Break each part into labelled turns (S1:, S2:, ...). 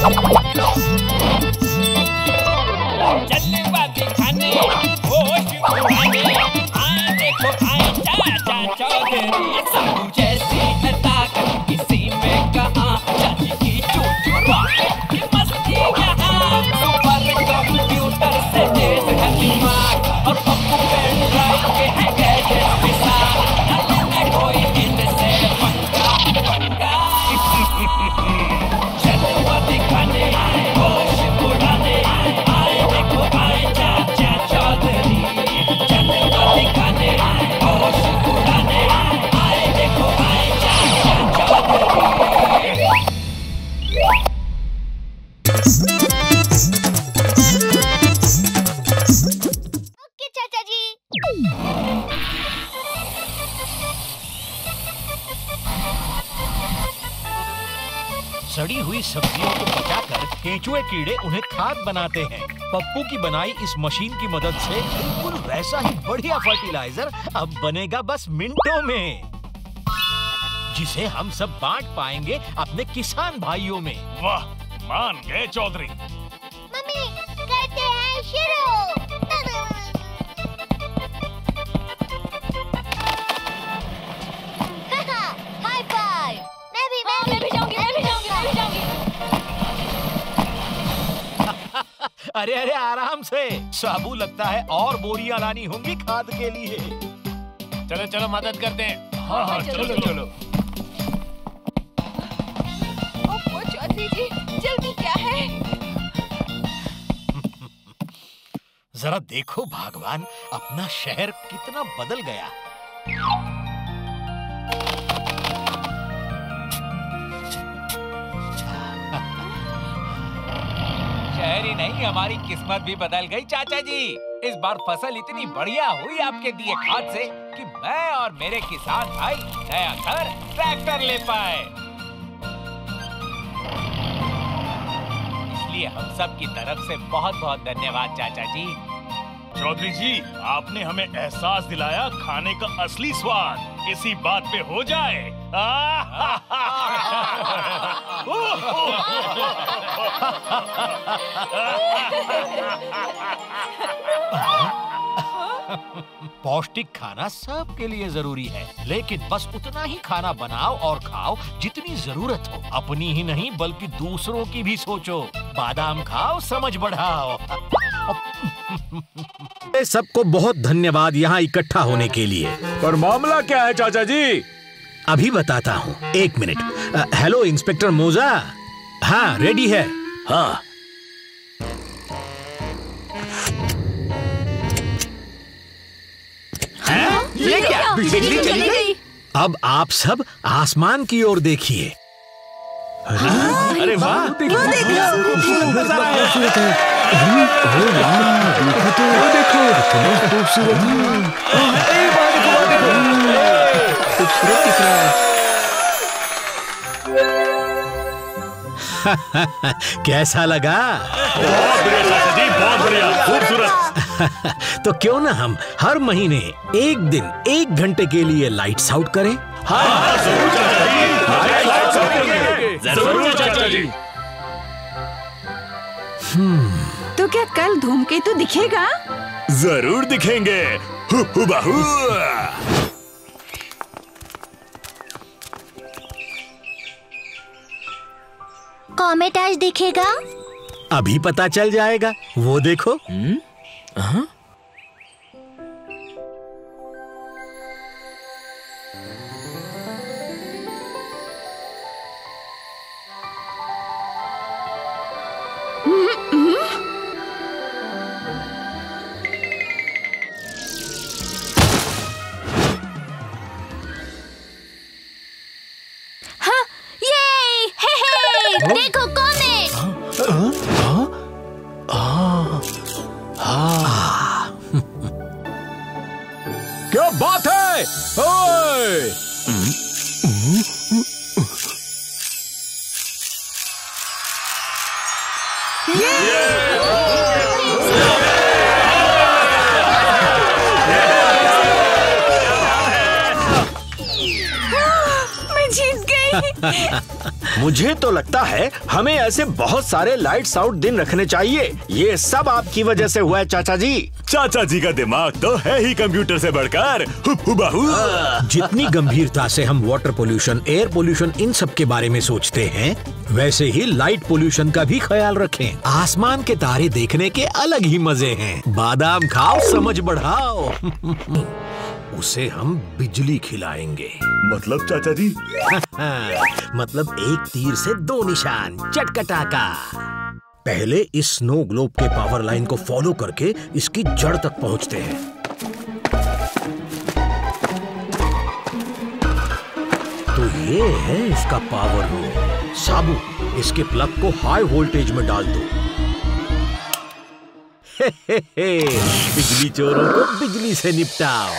S1: जलवा दिखाने होश उड़ाने आए देखो आए चाचा चौधरी साहू जैसी ताकत किसी में कहाँ चाची की चूचू की मस्ती यहाँ सुपर कंप्यूटर से तेज है दिमाग और पप्पू पेन ड्राइव के हैं गैजेट के साथ न कोई इनसे पंगा जलवा दिखाने होश उड़ाने आए देखो आए चाचा चौधरी जलवा दिखाने होश उड़ाने आए देखो आए चाचा चौधरी।
S2: ओके चाचा जी।
S3: सड़ी हुई सब्जियों को पकाकर केंचुए कीड़े उन्हें खाद बनाते हैं। पप्पू की बनाई इस मशीन की मदद से बिल्कुल वैसा ही बढ़िया फर्टिलाइजर अब बनेगा बस मिनटों में, जिसे हम सब बांट पाएंगे अपने किसान भाइयों में।
S4: वाह, मान गए चौधरी।
S2: मम्मी करते हैं शुरू। High five. मैं भी जाऊंगी।
S3: अरे अरे आराम से, साबू लगता है और बोरियां लानी होंगी खाद के लिए।
S4: चलो चलो मदद करते हैं। हाँ चलो।
S5: ओह चौधरी जी, जल्दी क्या है?
S3: जरा देखो भगवान, अपना शहर कितना बदल गया।
S1: शहर ही नहीं, हमारी किस्मत भी बदल गई चाचा जी। इस बार फसल इतनी बढ़िया हुई आपके दिए खाद से कि मैं और मेरे किसान भाई नया घर ट्रैक्टर ले पाए। इसलिए हम सब की तरफ से बहुत बहुत धन्यवाद चाचा जी।
S4: चौधरी जी, आपने हमें एहसास दिलाया खाने का असली स्वाद इसी बात पे हो जाए।
S3: पौष्टिक खाना सबके लिए जरूरी है, लेकिन बस उतना ही खाना बनाओ और खाओ जितनी जरूरत हो। अपनी ही नहीं बल्कि दूसरों की भी सोचो। बादाम खाओ, समझ बढ़ाओ।
S6: सबको बहुत धन्यवाद यहाँ इकट्ठा होने के लिए।
S7: पर मामला क्या है चाचा जी?
S6: अभी बताता हूँ, एक मिनट। हेलो इंस्पेक्टर मोजा। हाँ रेडी है। हाँ
S3: ये क्या? बिजली चली गई?
S6: अब आप सब आसमान की ओर देखिए।
S4: अरे वाह,
S7: खूबसूरत है। देखो खूबसूरत दिख रहा है।
S6: कैसा लगा?
S4: बहुत बढ़िया चाचा जी, बहुत बढ़िया, खूबसूरत।
S6: तो क्यों ना हम हर महीने एक दिन 1 घंटे के लिए लाइट्स आउट करें?
S4: हाँ जरूर चाचा जी, लाइट्स आउट करेंगे। जरूर चाचा जी।
S5: तो क्या कल धूमकेतु दिखेगा?
S4: जरूर दिखेंगे। हुबहू।
S2: कॉमेट आज दिखेगा?
S6: अभी पता चल जाएगा, वो देखो।
S2: देखो कॉमेट।
S7: क्या बात है? ओए!
S5: मैं जीत गई।
S6: मुझे तो लगता है हमें ऐसे बहुत सारे लाइट्स आउट दिन रखने चाहिए। ये सब आपकी वजह से हुआ है चाचा जी।
S8: चाचा जी का दिमाग तो है ही कंप्यूटर से बढ़कर हुबहू।
S6: जितनी गंभीरता से हम वाटर पोल्यूशन, एयर पोल्यूशन, इन सब के बारे में सोचते हैं, वैसे ही लाइट पोल्यूशन का भी ख्याल रखें। आसमान के तारे देखने के अलग ही मजे हैं। बादाम खाओ, समझ बढ़ाओ। उसे हम बिजली खिलाएंगे।
S8: मतलब चाचा जी?
S6: मतलब एक तीर से दो निशान, चटकटा का। पहले इस स्नो ग्लोब के पावर लाइन को फॉलो करके इसकी जड़ तक पहुंचते हैं। तो ये है इसका पावर रूम। साबू, इसके प्लग को हाई वोल्टेज में डाल दो। बिजली चोरों को बिजली से निपटाओ।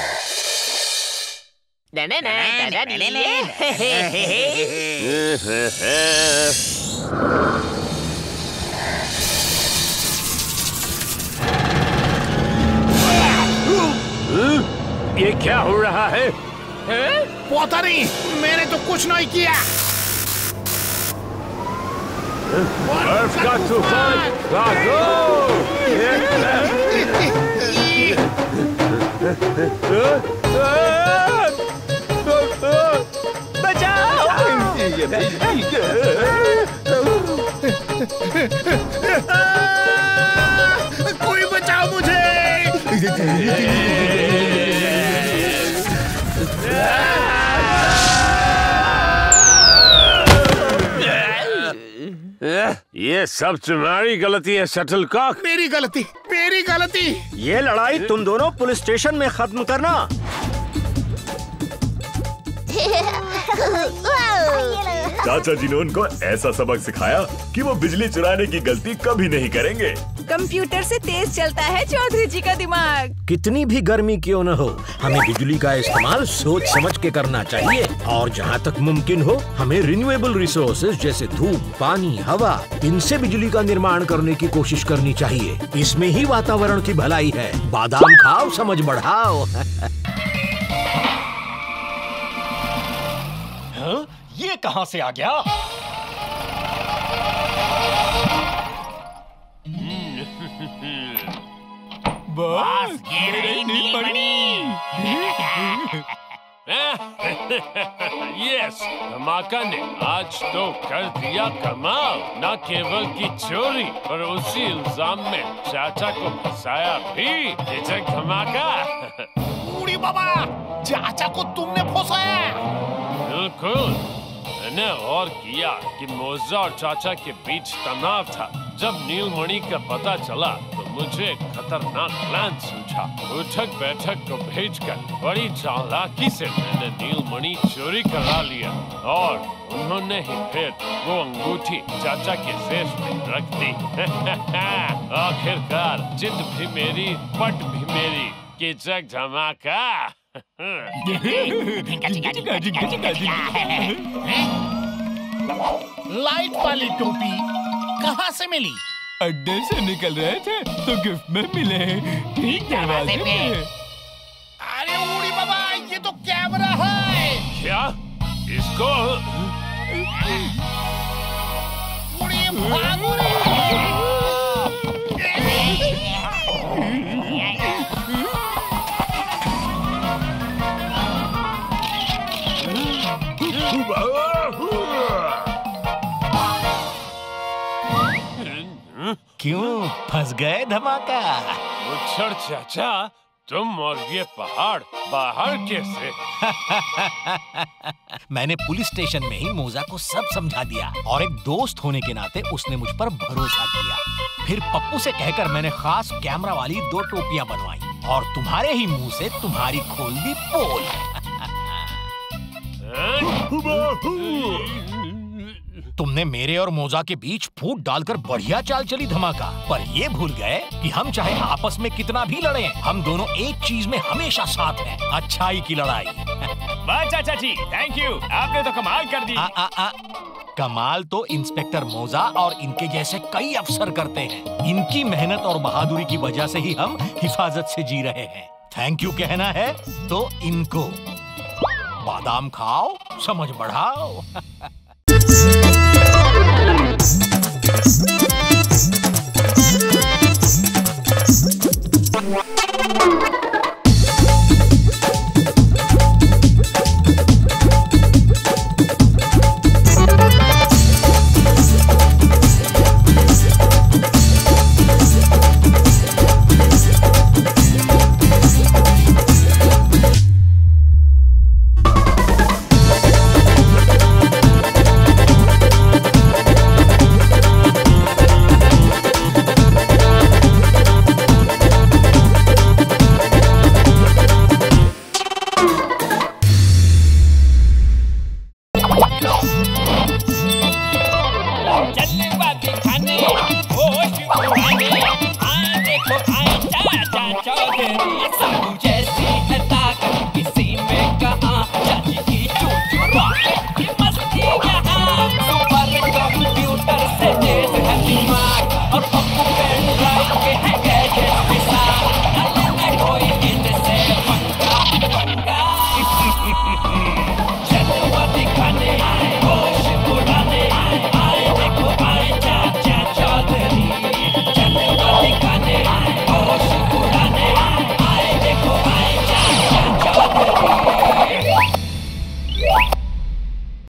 S7: ये क्या हो रहा है?
S9: पता नहीं, मैंने तो कुछ नहीं किया।
S7: बर्फ का तूफान, भागो!
S9: कोई बचाओ मुझे!
S7: ये सब तुम्हारी गलती है शटलकॉक।
S9: मेरी गलती, मेरी गलती।
S6: ये लड़ाई तुम दोनों पुलिस स्टेशन में खत्म करना।
S8: चाचा जी ने उनको ऐसा सबक सिखाया कि वो बिजली चुराने की गलती कभी नहीं करेंगे।
S5: कंप्यूटर से तेज चलता है चौधरी जी का दिमाग।
S6: कितनी भी गर्मी क्यों न हो, हमें बिजली का इस्तेमाल सोच समझ के करना चाहिए। और जहाँ तक मुमकिन हो, हमें रिन्यूएबल रिसोर्सेज जैसे धूप, पानी, हवा, इनसे बिजली का निर्माण करने की कोशिश करनी चाहिए। इसमें ही वातावरण की भलाई है। बादाम खाओ, समझ बढ़ाओ।
S3: ये कहाँ से आ गया?
S4: बस ये रही नीलमणि। यस, धमाका ने आज तो कर दिया कमाल। न केवल की चोरी और उसी इल्जाम में चाचा को फंसाया भी। ये धमाका।
S9: बूढ़ी बाबा, चाचा को तुमने फंसाया।
S4: बिल्कुल, मैंने और किया कि मोजा और चाचा के बीच तनाव था। जब नीलमणि का पता चला तो मुझे खतरनाक प्लान सूझा। उठक बैठक को भेजकर बड़ी चालाकी से मैंने नीलमणि चोरी करा लिया और उन्होंने ही फिर वो अंगूठी चाचा के जेब में रख दी। आखिरकार जिद भी मेरी, पट भी मेरी। किचक धमाका।
S9: लाइट वाली टोपी कहाँ से मिली?
S1: अड्डे से निकल रहे थे तो गिफ्ट में मिले, ठीक दरवाजे पे।
S9: अरे बूढ़ी बाबा, ये तो कैमरा है।
S4: क्या? इसको
S9: बूढ़ी भागो रे।
S3: क्यों फंस गए धमाका?
S4: मुच्छर चाचा, तुम और ये पहाड़ बाहर कैसे?
S3: मैंने पुलिस स्टेशन में ही मोजा को सब समझा दिया और एक दोस्त होने के नाते उसने मुझ पर भरोसा किया। फिर पप्पू से कहकर मैंने खास कैमरा वाली 2 टोपियां बनवाई और तुम्हारे ही मुंह से तुम्हारी खोल दी पोल। तुमने मेरे और मोजा के बीच फूट डालकर बढ़िया चाल चली धमाका, पर ये भूल गए कि हम चाहे आपस में कितना भी लड़ें, हम दोनों एक चीज में हमेशा साथ हैं, अच्छाई की लड़ाई।
S1: वाह चाचा जी, थैंक यू, आपने तो कमाल कर दी।
S3: कमाल तो इंस्पेक्टर मोजा और इनके जैसे कई अफसर करते हैं। इनकी मेहनत और बहादुरी की वजह से ही हम हिफाजत से जी रहे हैं। थैंक यू कहना है तो इनको। बादाम खाओ, समझ बढ़ाओ।
S1: जलवा दिखाने होश उड़ाने हाँ देखो आए चाचा चौधरी साहू जैसी है ताकत किसी में कहाँ चाची की चोचू रॉकेट की मस्ती यहाँ सुपर कंप्यूटर से तेज है दिमाग और पप्पू